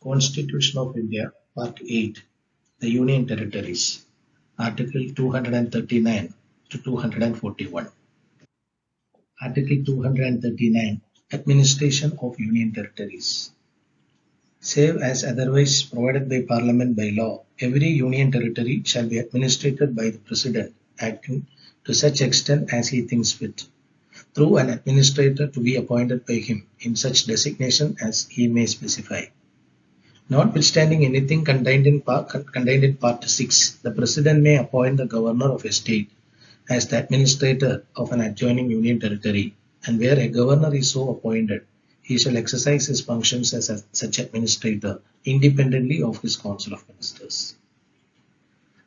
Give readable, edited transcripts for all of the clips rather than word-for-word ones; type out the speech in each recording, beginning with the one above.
Constitution of India, Part 8, the Union Territories, Article 239 to 241. Article 239, Administration of Union Territories. Save as otherwise provided by Parliament by law, every Union Territory shall be administered by the President, acting to such extent as he thinks fit, through an administrator to be appointed by him in such designation as he may specify. Notwithstanding anything contained in Part 6, the President may appoint the Governor of a state as the administrator of an adjoining Union Territory, and where a Governor is so appointed, he shall exercise his functions as such administrator independently of his Council of Ministers.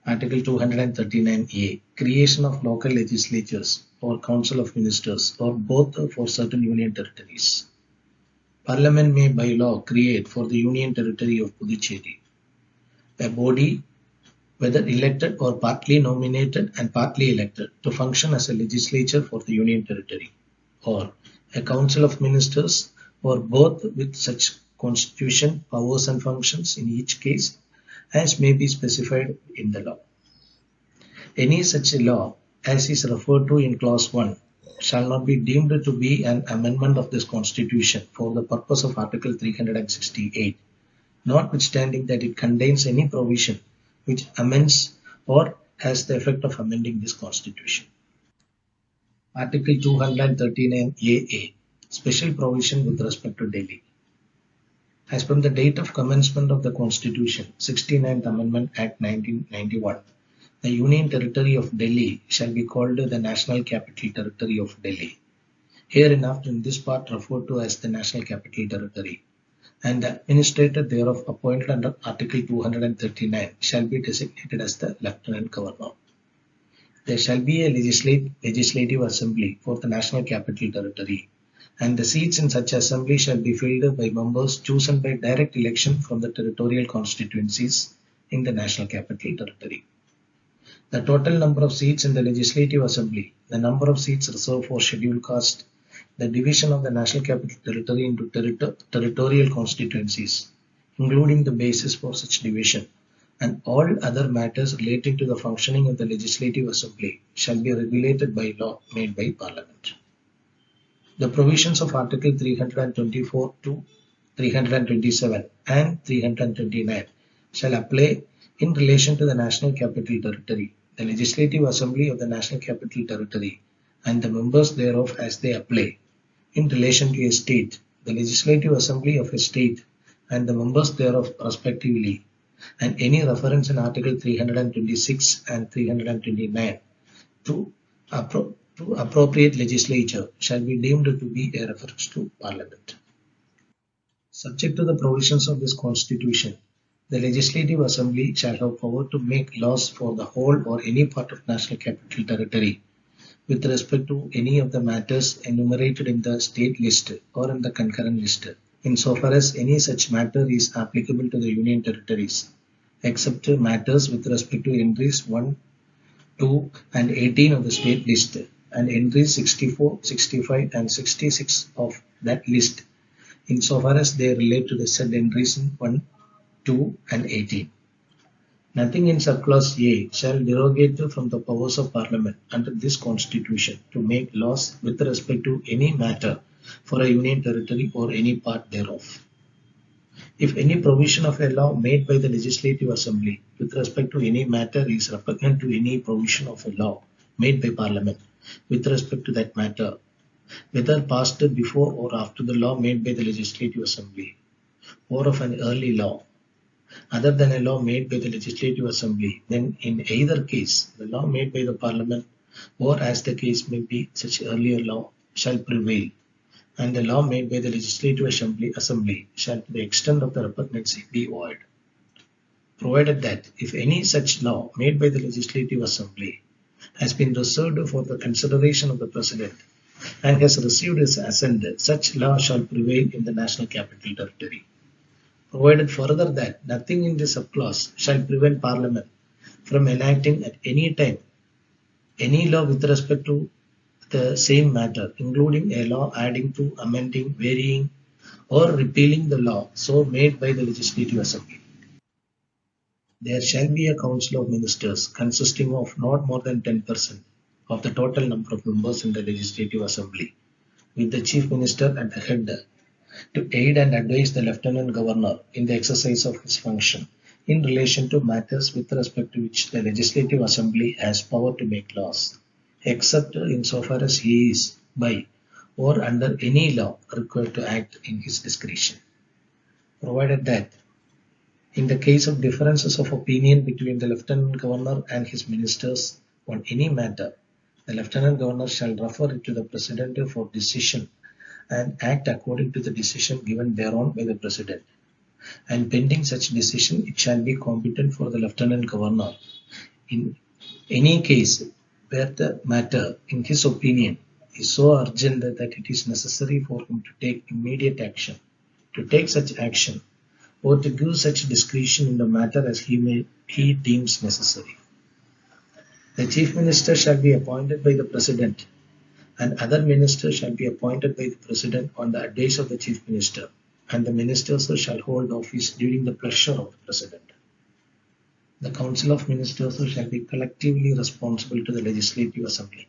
Article 239A, Creation of local legislatures or Council of Ministers or both for certain Union Territories. Parliament may by law create for the Union Territory of Puducherry a body, whether elected or partly nominated and partly elected, to function as a legislature for the Union Territory, or a Council of Ministers, or both with such constitution, powers and functions in each case as may be specified in the law. Any such law as is referred to in Clause 1 shall not be deemed to be an amendment of this Constitution for the purpose of Article 368, notwithstanding that it contains any provision which amends or has the effect of amending this Constitution. Article 239AA, Special Provision with respect to Delhi. As from the date of commencement of the Constitution, 69th Amendment Act 1991, the Union Territory of Delhi shall be called the National Capital Territory of Delhi, hereinafter in this part referred to as the National Capital Territory, and the administrator thereof appointed under Article 239 shall be designated as the Lieutenant Governor. There shall be a legislative assembly for the National Capital Territory, and the seats in such assembly shall be filled by members chosen by direct election from the territorial constituencies in the National Capital Territory. The total number of seats in the Legislative Assembly, the number of seats reserved for scheduled caste, the division of the National Capital Territory into territorial constituencies, including the basis for such division, and all other matters relating to the functioning of the Legislative Assembly shall be regulated by law made by Parliament. The provisions of Article 324 to 327 and 329 shall apply in relation to the National Capital Territory, the Legislative Assembly of the National Capital Territory, and the members thereof as they apply in relation to a state, the Legislative Assembly of a state, and the members thereof respectively, and any reference in Article 326 and 329 to appropriate legislature shall be deemed to be a reference to Parliament. Subject to the provisions of this Constitution, the Legislative Assembly shall have power to make laws for the whole or any part of National Capital Territory with respect to any of the matters enumerated in the state list or in the concurrent list, insofar as any such matter is applicable to the Union Territories, except matters with respect to entries 1, 2 and 18 of the state list, and entries 64, 65 and 66 of that list, insofar as they relate to the said entries in 1, 2 and 18. Nothing in subclause A shall derogate from the powers of Parliament under this Constitution to make laws with respect to any matter for a Union Territory or any part thereof. If any provision of a law made by the Legislative Assembly with respect to any matter is repugnant to any provision of a law made by Parliament with respect to that matter, whether passed before or after the law made by the Legislative Assembly, or of an early law, other than a law made by the Legislative Assembly, then in either case the law made by the Parliament, or as the case may be such earlier law, shall prevail, and the law made by the Legislative Assembly shall to the extent of the repugnancy be void. Provided that if any such law made by the Legislative Assembly has been reserved for the consideration of the President and has received his assent, such law shall prevail in the National Capital Territory. Provided further that nothing in this subclause shall prevent Parliament from enacting at any time any law with respect to the same matter, including a law adding to, amending, varying, or repealing the law so made by the Legislative Assembly. There shall be a council of ministers consisting of not more than 10% of the total number of members in the Legislative Assembly, with the Chief Minister at the head, to aid and advise the Lieutenant Governor in the exercise of his function in relation to matters with respect to which the Legislative Assembly has power to make laws, except insofar as he is, by or under any law, required to act in his discretion. Provided that, in the case of differences of opinion between the Lieutenant Governor and his ministers on any matter, the Lieutenant Governor shall refer it to the President for decision and act according to the decision given thereon by the President. And pending such decision, it shall be competent for the Lieutenant Governor in any case where the matter, in his opinion, is so urgent that it is necessary for him to take immediate action, to take such action, or to give such discretion in the matter as he deems necessary. The Chief Minister shall be appointed by the President, and other ministers shall be appointed by the President on the advice of the Chief Minister, and the ministers shall hold office during the pleasure of the President. The Council of Ministers shall be collectively responsible to the Legislative Assembly.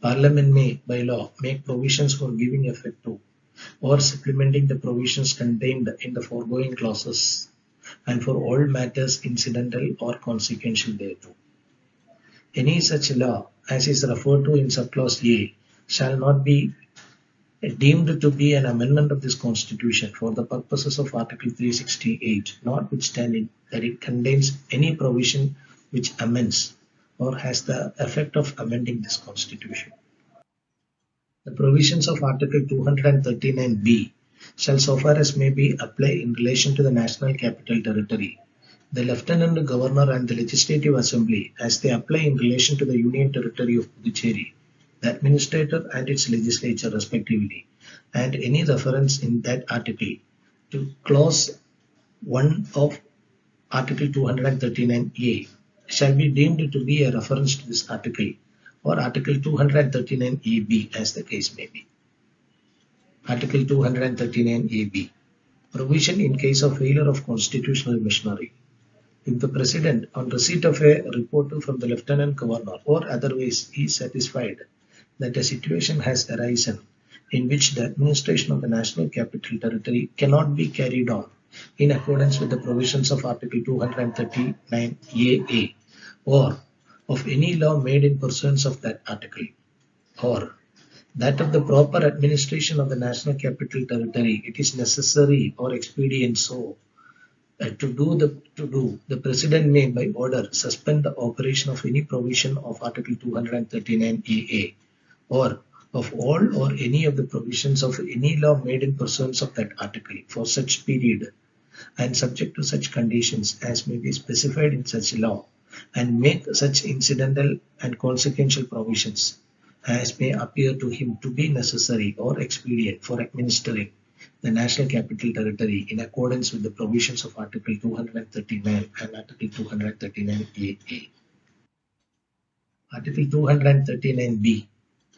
Parliament may, by law, make provisions for giving effect to or supplementing the provisions contained in the foregoing clauses, and for all matters incidental or consequential thereto. Any such law as is referred to in subclause A shall not be deemed to be an amendment of this Constitution for the purposes of Article 368, notwithstanding that it contains any provision which amends or has the effect of amending this Constitution. The provisions of Article 239b shall, so far as may be, apply in relation to the National Capital Territory, the Lieutenant Governor and the Legislative Assembly as they apply in relation to the Union Territory of Puducherry, the Administrator and its Legislature respectively, and any reference in that article to Clause 1 of Article 239a shall be deemed to be a reference to this article or Article 239ab as the case may be. Article 239ab. Provision in case of failure of constitutional machinery. If the President, on receipt of a report from the Lieutenant Governor or otherwise is satisfied that a situation has arisen in which the administration of the National Capital Territory cannot be carried on in accordance with the provisions of Article 239aa or of any law made in pursuance of that article, or that of the proper administration of the National Capital Territory, it is necessary or expedient so to do, the President may by order suspend the operation of any provision of Article 239aa or of all or any of the provisions of any law made in pursuance of that article for such period and subject to such conditions as may be specified in such law, and make such incidental and consequential provisions as may appear to him to be necessary or expedient for administering the National Capital Territory in accordance with the provisions of Article 239 and Article 239aa. Article 239b.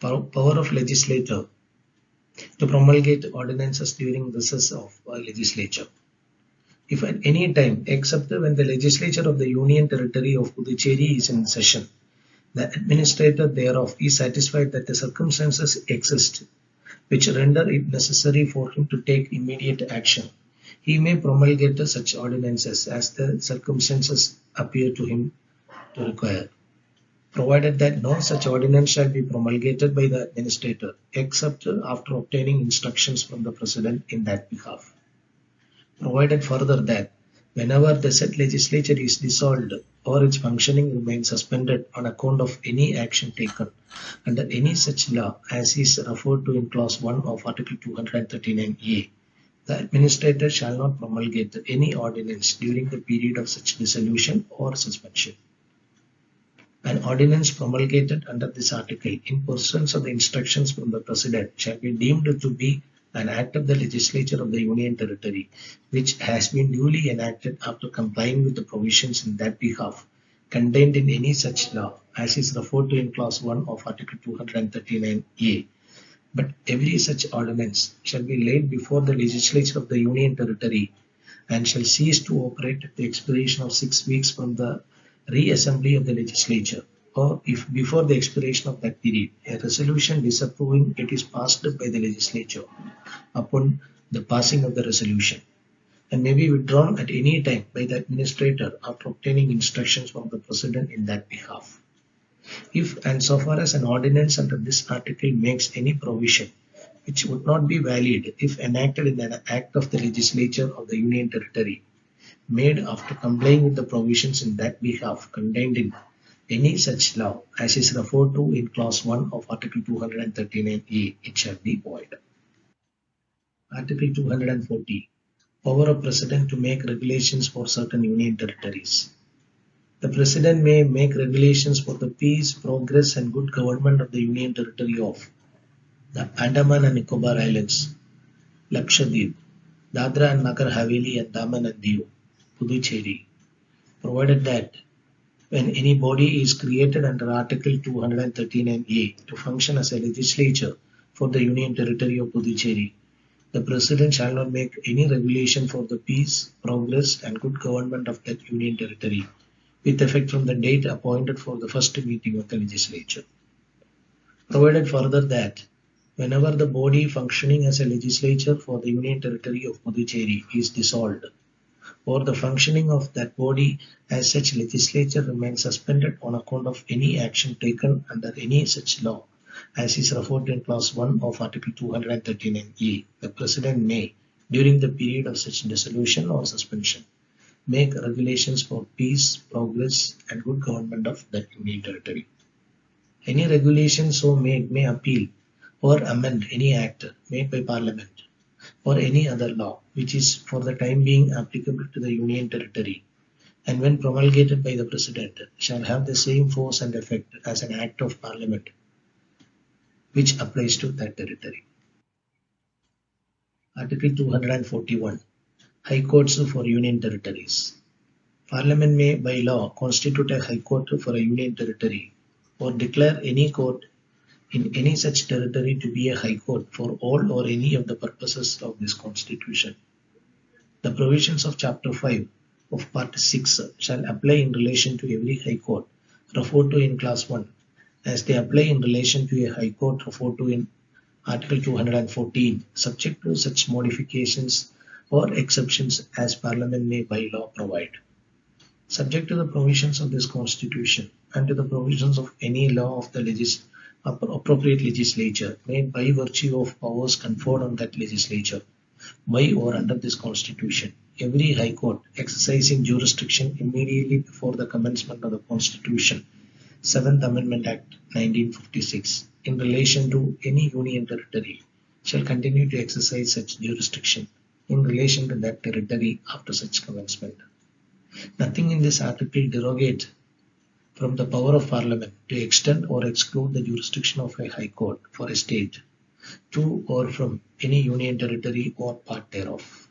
Power of Legislature to promulgate ordinances during recess of a legislature. If at any time, except when the legislature of the Union Territory of Puducherry is in session, the administrator thereof is satisfied that the circumstances exist which render it necessary for him to take immediate action, he may promulgate such ordinances as the circumstances appear to him to require, provided that no such ordinance shall be promulgated by the administrator except after obtaining instructions from the President in that behalf. Provided further that whenever the said legislature is dissolved or its functioning remains suspended on account of any action taken under any such law as is referred to in Clause 1 of Article 239a, the administrator shall not promulgate any ordinance during the period of such dissolution or suspension. An ordinance promulgated under this article in pursuance of the instructions from the President shall be deemed to be an act of the legislature of the Union Territory, which has been duly enacted after complying with the provisions in that behalf contained in any such law as is referred to in Clause 1 of Article 239a, But every such ordinance shall be laid before the legislature of the Union Territory and shall cease to operate at the expiration of 6 weeks from the reassembly of the legislature, or if before the expiration of that period a resolution disapproving it is passed by the legislature upon the passing of the resolution, and may be withdrawn at any time by the administrator after obtaining instructions from the President in that behalf. If and so far as an ordinance under this article makes any provision which would not be valid if enacted in an act of the legislature of the Union Territory, made after complying with the provisions in that behalf contained in any such law as is referred to in clause 1 of Article 239A, it shall be void. Article 240. Power of President to make regulations for certain Union territories. The President may make regulations for the peace, progress and good government of the Union Territory of the Andaman and Nicobar Islands, Lakshadweep, Dadra and Nagar Haveli and Daman and Diu, Puducherry, provided that when any body is created under Article 239A to function as a legislature for the Union Territory of Puducherry, the President shall not make any regulation for the peace, progress and good government of that Union Territory with effect from the date appointed for the first meeting of the legislature. Provided further that whenever the body functioning as a legislature for the Union Territory of Puducherry is dissolved, or the functioning of that body as such legislature remains suspended on account of any action taken under any such law, as is referred to in clause 1 of Article 239A, the President may, during the period of such dissolution or suspension, make regulations for peace, progress and good government of that Union Territory. Any regulation so made may appeal or amend any act made by Parliament or any other law which is for the time being applicable to the Union Territory, and when promulgated by the President shall have the same force and effect as an act of Parliament which applies to that territory. Article 241. High Courts for Union Territories. Parliament may by law constitute a High Court for a Union Territory or declare any court in any such territory to be a High Court for all or any of the purposes of this Constitution. The provisions of Chapter 5 of Part 6 shall apply in relation to every High Court referred to in Clause 1, as they apply in relation to a High Court referred to in Article 214, subject to such modifications or exceptions as Parliament may by law provide. Subject to the provisions of this Constitution and to the provisions of any law of the appropriate legislature made by virtue of powers conferred on that legislature by or under this Constitution, every High Court exercising jurisdiction immediately before the commencement of the Constitution, 7th Amendment Act 1956, in relation to any Union Territory shall continue to exercise such jurisdiction in relation to that territory after such commencement. Nothing in this article derogates from the power of Parliament to extend or exclude the jurisdiction of a High Court for a state to or from any Union Territory or part thereof.